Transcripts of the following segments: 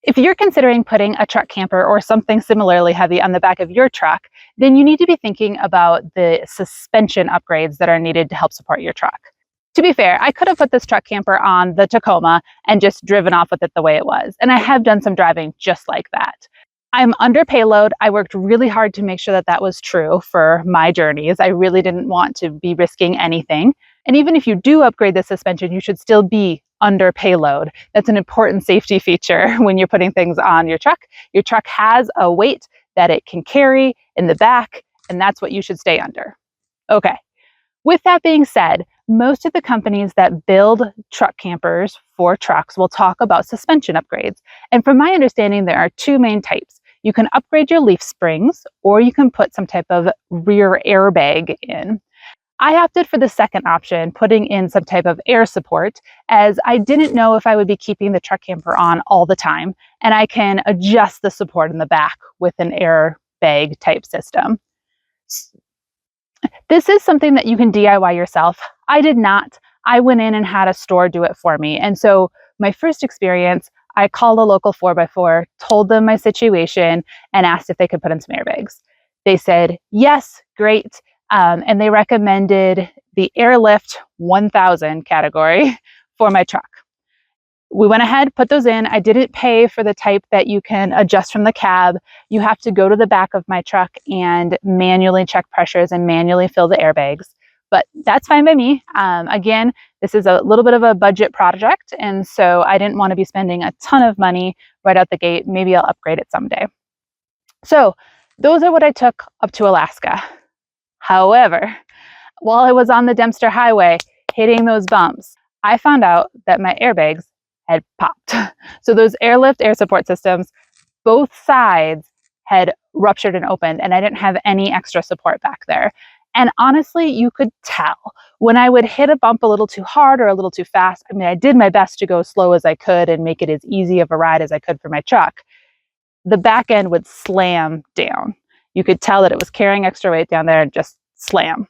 If you're considering putting a truck camper or something similarly heavy on the back of your truck, then you need to be thinking about the suspension upgrades that are needed to help support your truck. To be fair, I could have put this truck camper on the Tacoma and just driven off with it the way it was, and I have done some driving just like that. I'm under payload. I worked really hard to make sure that that was true for my journeys. I really didn't want to be risking anything. And even if you do upgrade the suspension, you should still be under payload. That's an important safety feature when you're putting things on your truck. Your truck has a weight that it can carry in the back, and that's what you should stay under. Okay. With that being said, most of the companies that build truck campers for trucks will talk about suspension upgrades. And from my understanding, there are two main types. You can upgrade your leaf springs, or you can put some type of rear airbag in. I opted for the second option, putting in some type of air support, as I didn't know if I would be keeping the truck camper on all the time, and I can adjust the support in the back with an airbag type system. This is something that you can DIY yourself. I did not. I went in and had a store do it for me. And so my first experience, I called a local 4x4, told them my situation, and asked if they could put in some airbags. They said, yes, great. And they recommended the Airlift 1000 category for my truck. We went ahead, put those in. I didn't pay for the type that you can adjust from the cab. You have to go to the back of my truck and manually check pressures and manually fill the airbags. But that's fine by me. Again, this is a little bit of a budget project, and so I didn't want to be spending a ton of money right out the gate. Maybe I'll upgrade it someday. So those are what I took up to Alaska. However, while I was on the Dempster highway hitting those bumps, I found out that my airbags had popped. So those Airlift air support systems, both sides had ruptured and opened, and I didn't have any extra support back there. And honestly, you could tell when I would hit a bump a little too hard or a little too fast. I mean, I did my best to go slow as I could and make it as easy of a ride as I could for my truck. The back end would slam down. You could tell that it was carrying extra weight down there and just slam.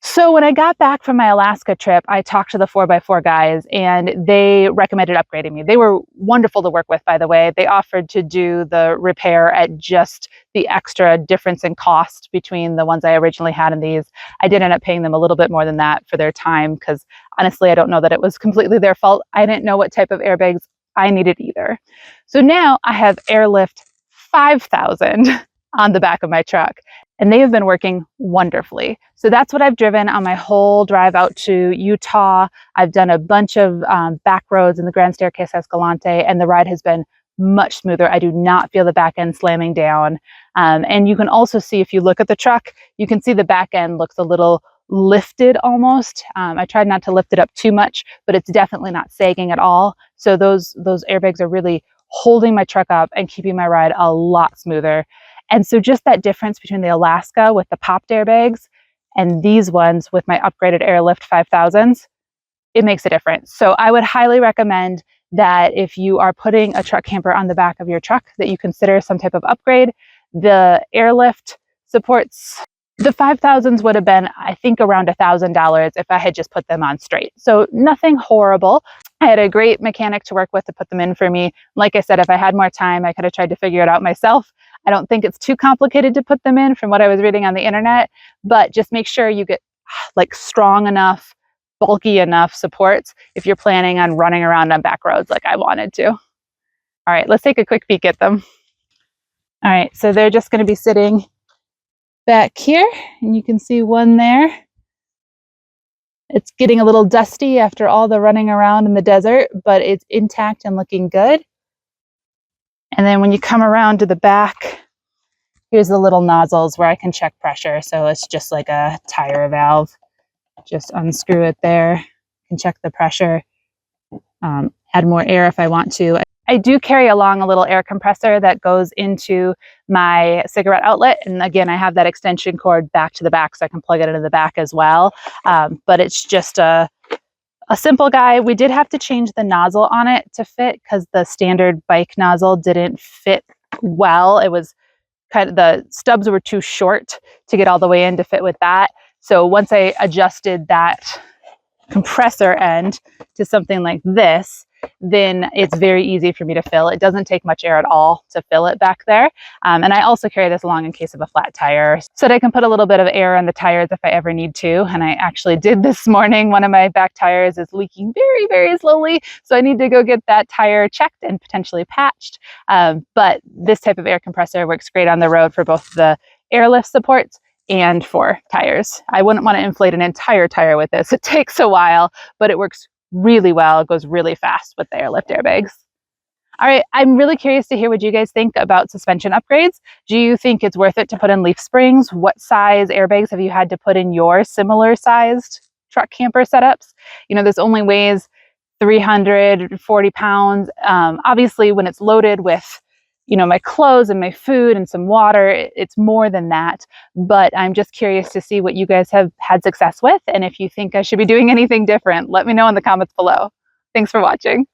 So when I got back from my Alaska trip, I talked to the 4x4 guys, and they recommended upgrading me. They were wonderful to work with, by the way. They offered to do the repair at just the extra difference in cost between the ones I originally had and these. I did end up paying them a little bit more than that for their time, because honestly, I don't know that it was completely their fault. I didn't know what type of airbags I needed either. So now I have Airlift 5000 on the back of my truck, and they have been working wonderfully. So that's what I've driven on my whole drive out to Utah. I've done a bunch of back roads in the Grand Staircase Escalante, and the ride has been much smoother. I do not feel the back end slamming down. And you can also see, if you look at the truck, you can see the back end looks a little lifted almost. I tried not to lift it up too much, but it's definitely not sagging at all. So those airbags are really holding my truck up and keeping my ride a lot smoother. And so just that difference between the Alaska with the popped airbags and these ones with my upgraded Airlift 5000s, it makes a difference. So I would highly recommend that if you are putting a truck camper on the back of your truck, that you consider some type of upgrade. The Airlift supports, the 5000s would have been, I think, around $1,000 if I had just put them on straight. So nothing horrible. I had a great mechanic to work with to put them in for me. Like I said, if I had more time, I could have tried to figure it out myself. I don't think it's too complicated to put them in from what I was reading on the internet, but just make sure you get like strong enough, bulky enough supports if you're planning on running around on back roads like I wanted to. All right, let's take a quick peek at them. All right, so they're just going to be sitting back here, and you can see one there. It's getting a little dusty after all the running around in the desert, but it's intact and looking good. And then when you come around to the back, here's the little nozzles where I can check pressure. So it's just like a tire valve. Just unscrew it there. I can check the pressure, add more air if I want to. I do carry along a little air compressor that goes into my cigarette outlet. And again, I have that extension cord back to the back so I can plug it into the back as well. But it's just a simple guy. We did have to change the nozzle on it to fit because the standard bike nozzle didn't fit well. It was kind of, the stubs were too short to get all the way in to fit with that. So once I adjusted that compressor end to something like this, then it's very easy for me to fill. It doesn't take much air at all to fill it back there. And I also carry this along in case of a flat tire so that I can put a little bit of air on the tires if I ever need to. And I actually did this morning. One of my back tires is leaking very, very slowly. So I need to go get that tire checked and potentially patched. But this type of air compressor works great on the road for both the airlift supports and for tires. I wouldn't want to inflate an entire tire with this. It takes a while, but it works really well. It goes really fast with the airlift airbags. All right, I'm really curious to hear what you guys think about suspension upgrades. Do you think it's worth it to put in leaf springs? What size airbags have you had to put in your similar sized truck camper setups? You know, this only weighs 340 pounds. Obviously, when it's loaded with, you know, my clothes and my food and some water, it's more than that. But I'm just curious to see what you guys have had success with. And if you think I should be doing anything different, let me know in the comments below. Thanks for watching.